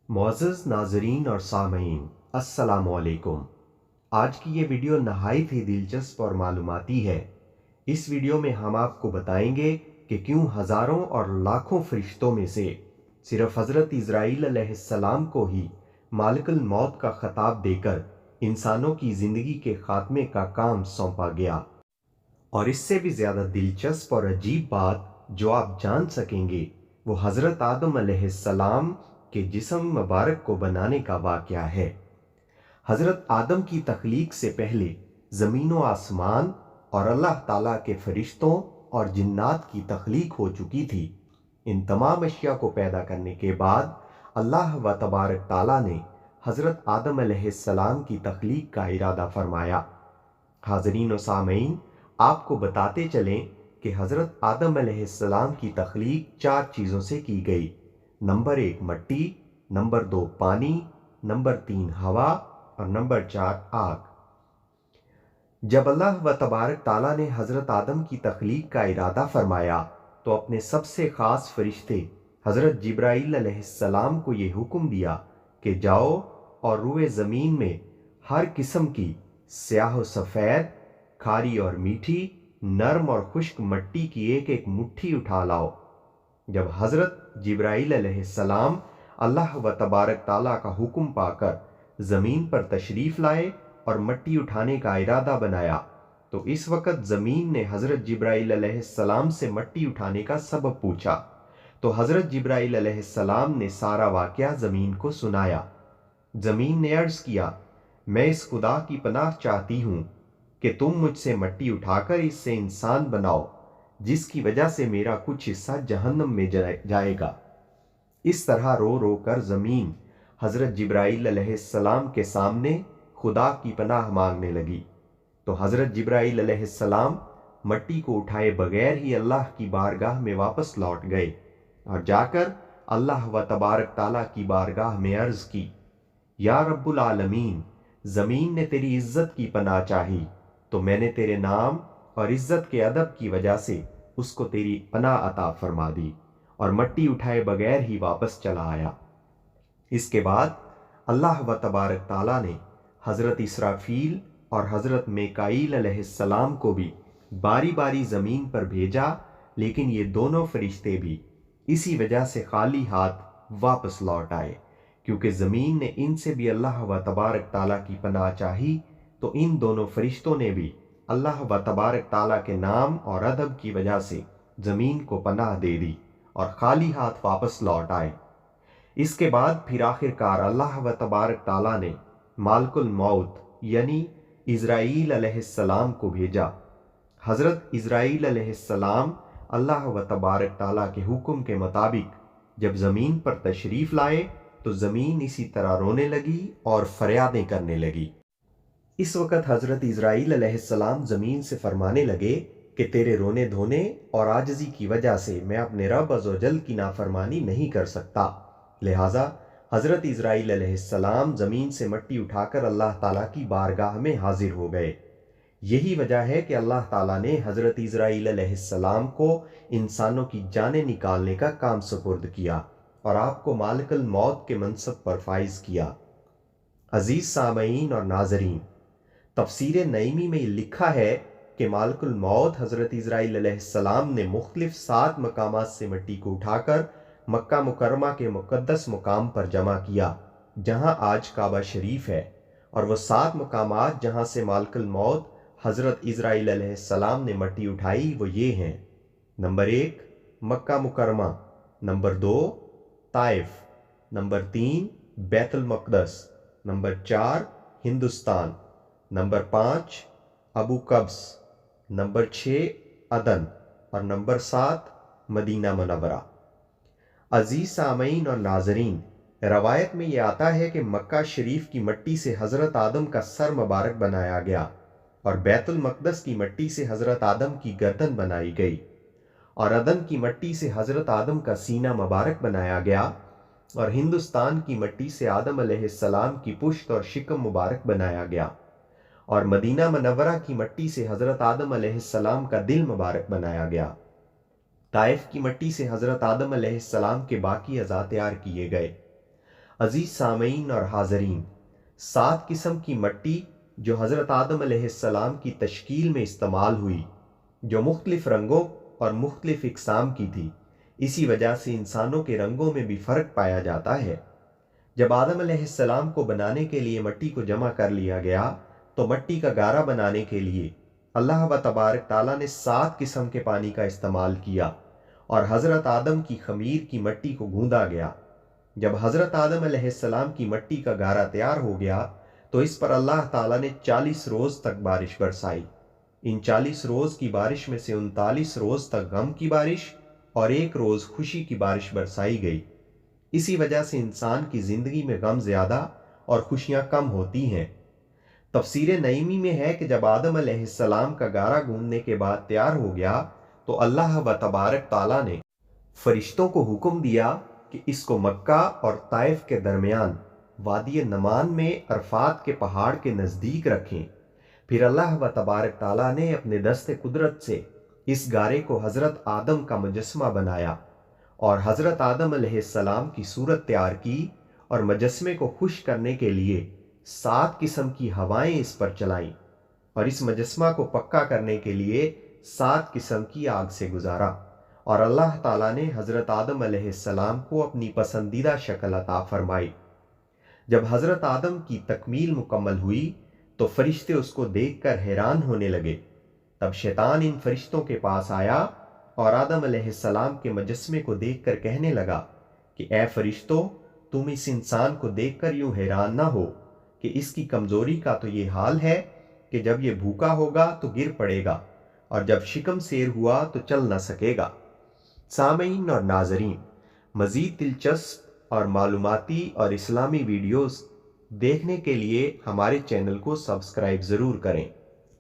معزز ناظرین اور سامعین، السلام علیکم۔ آج کی یہ ویڈیو نہایت ہی دلچسپ اور معلوماتی ہے۔ اس ویڈیو میں ہم آپ کو بتائیں گے کہ کیوں ہزاروں اور لاکھوں فرشتوں میں سے صرف حضرت اسرائیل علیہ السلام کو ہی مالک الموت کا خطاب دے کر انسانوں کی زندگی کے خاتمے کا کام سونپا گیا۔ اور اس سے بھی زیادہ دلچسپ اور عجیب بات جو آپ جان سکیں گے وہ حضرت آدم علیہ السلام کے جسم مبارک کو بنانے کا واقعہ ہے۔ حضرت آدم کی تخلیق سے پہلے زمین و آسمان اور اللہ تعالیٰ کے فرشتوں اور جنات کی تخلیق ہو چکی تھی۔ ان تمام اشیاء کو پیدا کرنے کے بعد اللہ و تبارک تعالیٰ نے حضرت آدم علیہ السلام کی تخلیق کا ارادہ فرمایا۔ حاضرین و سامعین، آپ کو بتاتے چلیں کہ حضرت آدم علیہ السلام کی تخلیق 4 چیزوں سے کی گئی۔ نمبر 1 مٹی، نمبر 2 پانی، نمبر 3 ہوا اور نمبر 4 آگ۔ جب اللہ و تبارک تعالیٰ نے حضرت آدم کی تخلیق کا ارادہ فرمایا تو اپنے سب سے خاص فرشتے حضرت جبرائیل علیہ السلام کو یہ حکم دیا کہ جاؤ اور روئے زمین میں ہر قسم کی سیاہ و سفید، کھاری اور میٹھی، نرم اور خشک مٹی کی ایک ایک مٹھی اٹھا لاؤ۔ جب حضرت جبرائیل علیہ السلام اللہ و تبارک تعالیٰ کا حکم پا کر زمین پر تشریف لائے اور مٹی اٹھانے کا ارادہ بنایا تو اس وقت زمین نے حضرت جبرائیل علیہ السلام سے مٹی اٹھانے کا سبب پوچھا تو حضرت جبرائیل علیہ السلام نے سارا واقعہ زمین کو سنایا۔ زمین نے عرض کیا، میں اس خدا کی پناہ چاہتی ہوں کہ تم مجھ سے مٹی اٹھا کر اس سے انسان بناؤ جس کی وجہ سے میرا کچھ حصہ جہنم میں جائے گا۔ اس طرح رو رو کر زمین حضرت جبرائیل علیہ السلام کے سامنے خدا کی پناہ مانگنے لگی تو حضرت جبرائیل علیہ السلام مٹی کو اٹھائے بغیر ہی اللہ کی بارگاہ میں واپس لوٹ گئے اور جا کر اللہ و تبارک تعالیٰ کی بارگاہ میں عرض کی، یا رب العالمین، زمین نے تیری عزت کی پناہ چاہی تو میں نے تیرے نام اور عزت کے ادب کی وجہ سے اس کو تیری پناہ عطا فرما دی اور مٹی اٹھائے بغیر ہی واپس چلا آیا۔ اس کے بعد اللہ و تبارک تعالیٰ نے حضرت اسرافیل اور حضرت میکائیل علیہ السلام کو بھی باری باری زمین پر بھیجا، لیکن یہ دونوں فرشتے بھی اسی وجہ سے خالی ہاتھ واپس لوٹ آئے کیونکہ زمین نے ان سے بھی اللہ و تبارک تعالیٰ کی پناہ چاہی تو ان دونوں فرشتوں نے بھی اللہ و تبارک تعالیٰ کے نام اور ادب کی وجہ سے زمین کو پناہ دے دی اور خالی ہاتھ واپس لوٹ آئے۔ اس کے بعد پھر آخر کار اللہ و تبارک تعالیٰ نے مالک الموت یعنی اسرائیل علیہ السلام کو بھیجا۔ حضرت اسرائیل علیہ السلام اللہ و تبارک تعالیٰ کے حکم کے مطابق جب زمین پر تشریف لائے تو زمین اسی طرح رونے لگی اور فریادیں کرنے لگی۔ اس وقت حضرت اسرائیل علیہ السلام زمین سے فرمانے لگے کہ تیرے رونے دھونے اور عاجزی کی وجہ سے میں اپنے رب عزوجل کی نافرمانی نہیں کر سکتا، لہٰذا حضرت اسرائیل علیہ السلام زمین سے مٹی اٹھا کر اللہ تعالیٰ کی بارگاہ میں حاضر ہو گئے۔ یہی وجہ ہے کہ اللہ تعالیٰ نے حضرت اسرائیل علیہ السلام کو انسانوں کی جانیں نکالنے کا کام سپرد کیا اور آپ کو مالک الموت کے منصب پر فائز کیا۔ عزیز سامعین اور ناظرین، تفسیر نعیمی میں لکھا ہے کہ مالک الموت حضرت اسرائیل علیہ السلام نے مختلف 7 مقامات سے مٹی کو اٹھا کر مکہ مکرمہ کے مقدس مقام پر جمع کیا جہاں آج کعبہ شریف ہے، اور وہ 7 مقامات جہاں سے مالک الموت حضرت اسرائیل علیہ السلام نے مٹی اٹھائی وہ یہ ہیں: نمبر 1 مکہ مکرمہ، نمبر 2 طائف، نمبر 3 بیت المقدس، نمبر 4 ہندوستان، نمبر 5 ابو قبس، نمبر 6 عدن اور نمبر 7 مدینہ منورہ۔ عزیز سامعین اور ناظرین، روایت میں یہ آتا ہے کہ مکہ شریف کی مٹی سے حضرت آدم کا سر مبارک بنایا گیا اور بیت المقدس کی مٹی سے حضرت آدم کی گردن بنائی گئی اور عدن کی مٹی سے حضرت آدم کا سینہ مبارک بنایا گیا اور ہندوستان کی مٹی سے آدم علیہ السلام کی پشت اور شکم مبارک بنایا گیا اور مدینہ منورہ کی مٹی سے حضرت آدم علیہ السلام کا دل مبارک بنایا گیا۔ طائف کی مٹی سے حضرت آدم علیہ السلام کے باقی اعضاء تیار کیے گئے۔ عزیز سامعین اور حاضرین، 7 قسم کی مٹی جو حضرت آدم علیہ السلام کی تشکیل میں استعمال ہوئی، جو مختلف رنگوں اور مختلف اقسام کی تھی، اسی وجہ سے انسانوں کے رنگوں میں بھی فرق پایا جاتا ہے۔ جب آدم علیہ السلام کو بنانے کے لیے مٹی کو جمع کر لیا گیا تو مٹی کا گارا بنانے کے لیے اللہ تبارک تعالیٰ نے 7 قسم کے پانی کا استعمال کیا اور حضرت آدم کی خمیر کی مٹی کو گوندا گیا۔ جب حضرت آدم علیہ السلام کی مٹی کا گارا تیار ہو گیا تو اس پر اللہ تعالیٰ نے 40 روز تک بارش برسائی۔ ان 40 روز کی بارش میں سے 39 روز تک غم کی بارش اور 1 روز خوشی کی بارش برسائی گئی۔ اسی وجہ سے انسان کی زندگی میں غم زیادہ اور خوشیاں کم ہوتی ہیں۔ تفسیر نعیمی میں ہے کہ جب آدم علیہ السلام کا گارا گوندنے کے بعد تیار ہو گیا تو اللہ تبارک تعالیٰ نے فرشتوں کو حکم دیا کہ اس کو مکہ اور طائف کے درمیان وادی نمان میں عرفات کے پہاڑ کے نزدیک رکھیں۔ پھر اللہ تبارک تعالیٰ نے اپنے دست قدرت سے اس گارے کو حضرت آدم کا مجسمہ بنایا اور حضرت آدم علیہ السلام کی صورت تیار کی اور مجسمے کو خوش کرنے کے لیے 7 قسم کی ہوائیں اس پر چلائیں اور اس مجسمہ کو پکا کرنے کے لیے 7 قسم کی آگ سے گزارا، اور اللہ تعالیٰ نے حضرت آدم علیہ السلام کو اپنی پسندیدہ شکل عطا فرمائی۔ جب حضرت آدم کی تکمیل مکمل ہوئی تو فرشتے اس کو دیکھ کر حیران ہونے لگے۔ تب شیطان ان فرشتوں کے پاس آیا اور آدم علیہ السلام کے مجسمے کو دیکھ کر کہنے لگا کہ اے فرشتوں، تم اس انسان کو دیکھ کر یوں حیران نہ ہو کہ اس کی کمزوری کا تو یہ حال ہے کہ جب یہ بھوکا ہوگا تو گر پڑے گا اور جب شکم سیر ہوا تو چل نہ سکے گا۔ سامعین اور ناظرین، مزید دلچسپ اور معلوماتی اور اسلامی ویڈیوز دیکھنے کے لیے ہمارے چینل کو سبسکرائب ضرور کریں۔